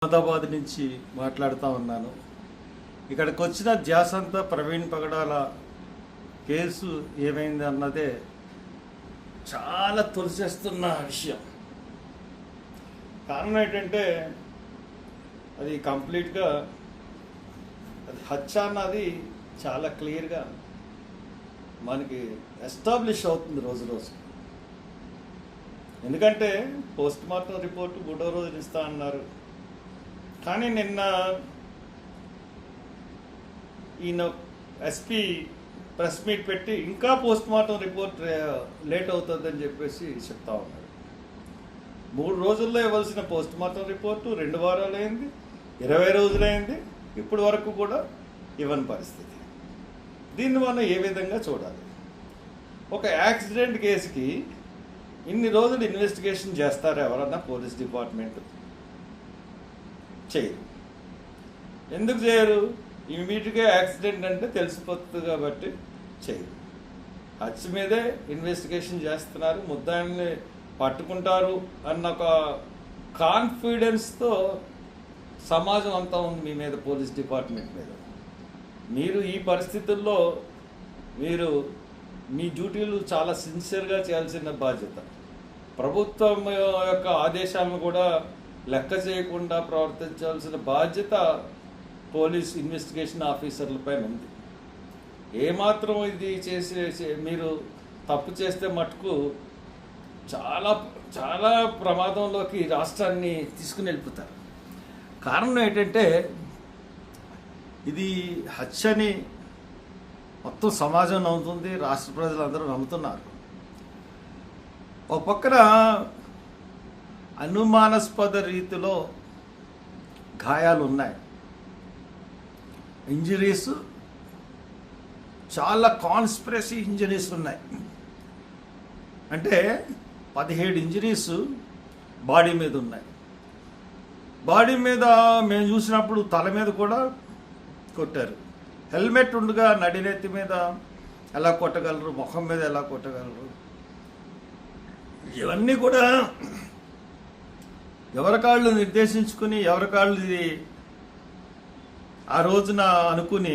అహ్మదాబాద్ నుంచి మాట్లాడుతూ ఉన్నాను. ఇక్కడికి వచ్చిన ధ్యాస అంతా ప్రవీణ్ పగడాల కేసు ఏమైంది అన్నదే చాలా తొలిసేస్తున్న విషయం. కారణం ఏంటంటే అది కంప్లీట్గా అది హత్య అన్నది చాలా క్లియర్గా మనకి ఎస్టాబ్లిష్ అవుతుంది రోజు రోజు. ఎందుకంటే పోస్ట్ మార్టం రిపోర్టు 3వ రోజు ఇస్తా అన్నారు. కానీ నిన్న ఈయన ఎస్పీ ప్రెస్ మీట్ పెట్టి ఇంకా పోస్ట్ మార్టం రిపోర్ట్ లేట్ అవుతుందని చెప్పేసి చెప్తా ఉన్నారు. 3 రోజుల్లో ఇవ్వాల్సిన పోస్ట్ మార్టం రిపోర్టు 2 వారాలు అయింది, 20 రోజులైంది, ఇప్పటి వరకు కూడా ఇవ్వని పరిస్థితి. దీన్ని మనం ఏ విధంగా చూడాలి? ఒక యాక్సిడెంట్ కేసుకి ఇన్ని రోజులు ఇన్వెస్టిగేషన్ చేస్తారు ఎవరన్నా? పోలీస్ డిపార్ట్మెంట్ చేయరు. ఎందుకు చేయరు? ఇమీడియట్గా యాక్సిడెంట్ అంటే తెలిసిపోతుంది కాబట్టి చేయరు. హత్య మీదే ఇన్వెస్టిగేషన్ చేస్తున్నారు, ముద్దాయిల్ని పట్టుకుంటారు అన్న ఒక కాన్ఫిడెన్స్తో సమాజం అంతా ఉంది మీ మీద, పోలీస్ డిపార్ట్మెంట్ మీద. మీరు ఈ పరిస్థితుల్లో మీరు మీ డ్యూటీలు చాలా సిన్సియర్గా చేయాల్సిన బాధ్యత. ప్రభుత్వం యొక్క ఆదేశాలను కూడా లెక్క చేయకుండా ప్రవర్తించాల్సిన బాధ్యత పోలీస్ ఇన్వెస్టిగేషన్ ఆఫీసర్లపైన ఉంది. ఏమాత్రం ఇది చేసి మీరు తప్పు చేస్తే మటుకు చాలా చాలా ప్రమాదంలోకి రాష్ట్రాన్ని తీసుకుని వెళ్ళిపోతారు. కారణం ఏంటంటే ఇది హత్యని మొత్తం సమాజం నమ్ముతుంది, రాష్ట్ర ప్రజలందరూ నమ్ముతున్నారు. ఒక పక్కన అనుమానాస్పద రీతిలో గాయాలు ఉన్నాయి, ఇంజరీస్ చాలా కాన్స్పిరసీ ఇంజరీస్ ఉన్నాయి. అంటే 17 ఇంజరీస్ బాడీ మీద ఉన్నాయి. బాడీ మీద మేము చూసినప్పుడు తల మీద కూడా కొట్టారు. హెల్మెట్ ఉండగా నడినెత్తి మీద ఎలా కొట్టగలరు, ముఖం మీద ఎలా కొట్టగలరు? ఇవన్నీ కూడా ఎవరికాళ్ళు నిర్దేశించుకుని ఎవరికాళ్ళు ఇది ఆ రోజున అనుకుని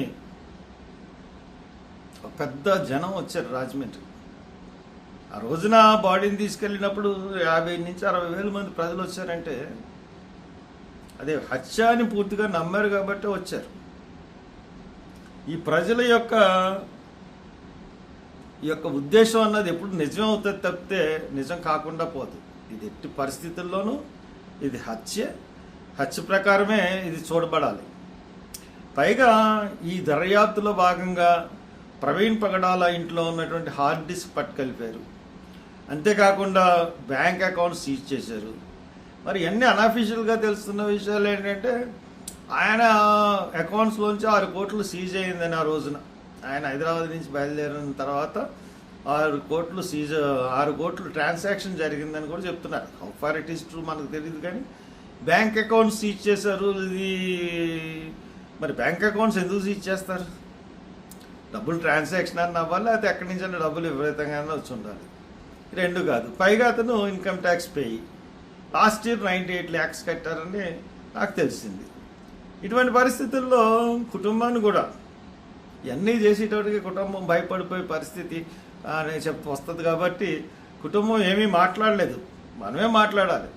పెద్ద జనం వచ్చారు రాజమండ్రి. ఆ రోజున బాడీని తీసుకెళ్ళినప్పుడు 50 నుంచి 60 వేల మంది ప్రజలు వచ్చారంటే అదే హత్య అని పూర్తిగా నమ్మారు కాబట్టి వచ్చారు. ఈ ప్రజల యొక్క ఉద్దేశం అన్నది ఎప్పుడు నిజం అవుతుంది తప్పితే నిజం కాకుండా పోదు. ఇది ఎట్టి పరిస్థితుల్లోనూ ఇది హత్య ప్రకారమే ఇది చూడబడాలి. పైగా ఈ దర్యాప్తులో భాగంగా ప్రవీణ్ పగడాల ఇంట్లో ఉన్నటువంటి హార్డ్ డిస్క్ పట్టుకెళ్ళిపోయారు. అంతేకాకుండా బ్యాంక్ అకౌంట్ సీజ్ చేశారు. మరి అన్నీ అన్అఫీషియల్గా తెలుస్తున్న విషయాలు ఏంటంటే ఆయన అకౌంట్స్లోంచి 6 కోట్లు సీజ్ అయ్యిందని ఆ రోజున. ఆయన హైదరాబాద్ నుంచి బయలుదేరిన తర్వాత 6 కోట్లు ట్రాన్సాక్షన్ జరిగిందని కూడా చెప్తున్నారు. How far it is true మనకు తెలియదు, కానీ బ్యాంక్ అకౌంట్స్ సీజ్ చేశారు. ఇది మరి బ్యాంక్ అకౌంట్స్ ఎందుకు సీజ్ చేస్తారు? డబ్బులు ట్రాన్సాక్షన్ అని అవ్వాలి, అయితే ఎక్కడి నుంచి డబ్బులు విపరీతంగా వచ్చి ఉండాలి. 2 కాదు. పైగా అతను income tax payee last year 98 lakhs కట్టారని నాకు తెలిసింది. ఇటువంటి పరిస్థితుల్లో కుటుంబాన్ని కూడా ఇవన్నీ చేసేటప్పటికి కుటుంబం భయపడిపోయే పరిస్థితి అని వస్తుంది. కాబట్టి కుటుంబం ఏమీ మాట్లాడలేదు, మనమే మాట్లాడాలి.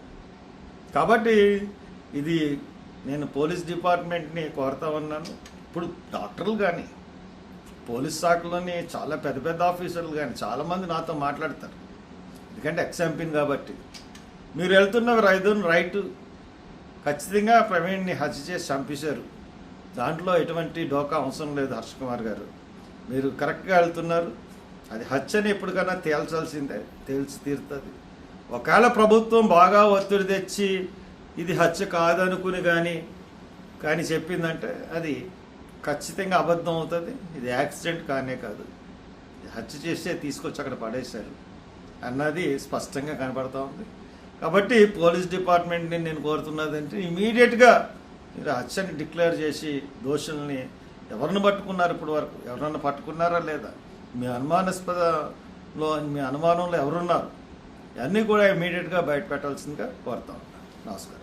కాబట్టి ఇది నేను పోలీస్ డిపార్ట్మెంట్ని కోరుతా ఉన్నాను. ఇప్పుడు డాక్టర్లు కానీ పోలీస్ శాఖలోని చాలా పెద్ద పెద్ద ఆఫీసర్లు కానీ చాలామంది నాతో మాట్లాడతారు. ఎందుకంటే ఎక్స్-ఎంపీని కాబట్టి మీరు వెళ్తున్న రైట్ ఖచ్చితంగా ప్రవీణ్ని హత్య చేసి చంపేశారు, దాంట్లో ఎటువంటి డోకా అవసరం లేదు. హర్ష కుమార్ గారు, మీరు కరెక్ట్గా వెళ్తున్నారు. అది హత్యని ఎప్పటికైనా తేల్చాల్సిందే, తేల్చి తీరుతుంది. ఒకవేళ ప్రభుత్వం బాగా ఒత్తిడి తెచ్చి ఇది హత్య కాదనుకుని కానీ చెప్పిందంటే అది ఖచ్చితంగా అబద్ధం అవుతుంది. ఇది యాక్సిడెంట్ కానే కాదు, హత్య చేస్తే తీసుకొచ్చి అక్కడ పడేశారు అన్నది స్పష్టంగా కనపడతా ఉంది. కాబట్టి పోలీస్ డిపార్ట్మెంట్ని నేను కోరుతున్నది అంటే ఇమీడియట్గా మీరు హత్యని డిక్లేర్ చేసి దోషుల్ని ఎవరిని పట్టుకున్నారు, ఇప్పటి వరకు ఎవరన్నా పట్టుకున్నారా లేదా, మీ అనుమానంలో ఎవరున్నారు, ఇవన్నీ కూడా ఇమీడియట్గా బయట పెట్టాల్సిందిగా కోరుతాం. నమస్కారం.